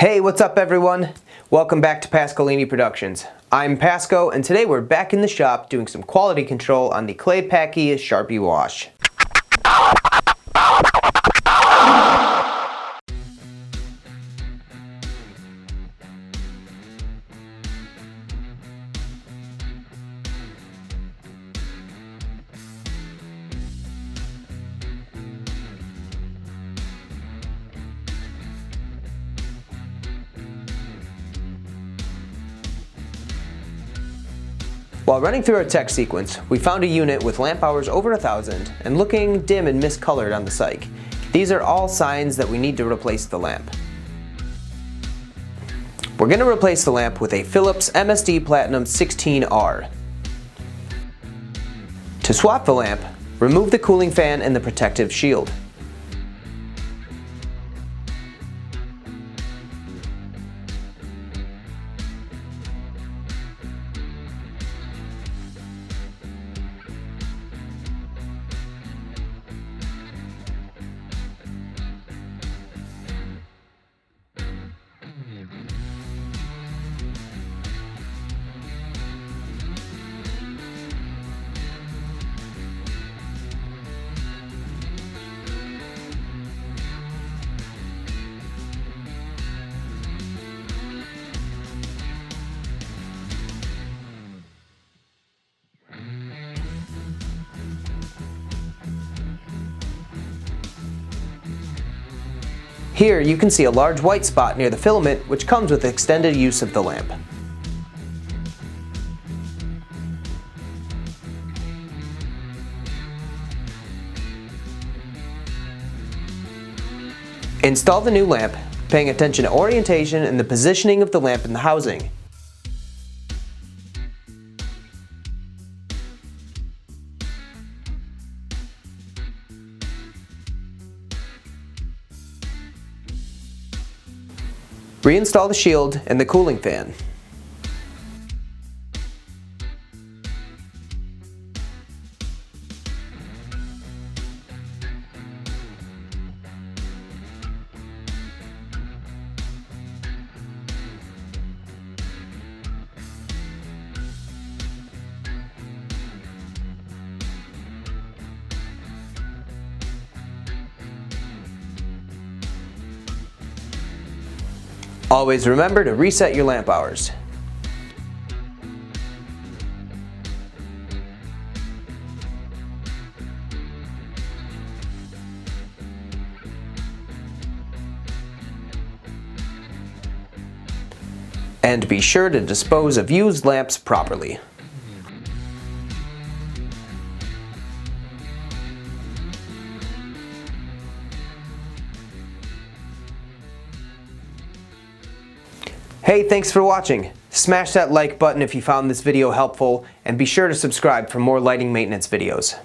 Hey, what's up everyone? Welcome back to Pascolini Productions. I'm Pasco, and today we're back in the shop doing some quality control on the Clay Paky Sharpy Wash. While running through our tech sequence, we found a unit with lamp hours over 1,000 and looking dim and miscolored on the cyc. These are all signs that we need to replace the lamp. We're going to replace the lamp with a Philips MSD Platinum 16R. To swap the lamp, remove the cooling fan and the protective shield. Here you can see a large white spot near the filament, which comes with extended use of the lamp. Install the new lamp, paying attention to orientation and the positioning of the lamp in the housing. Reinstall the shield and the cooling fan. Always remember to reset your lamp hours. And be sure to dispose of used lamps properly. Hey, thanks for watching. Smash that like button if you found this video helpful, and be sure to subscribe for more lighting maintenance videos.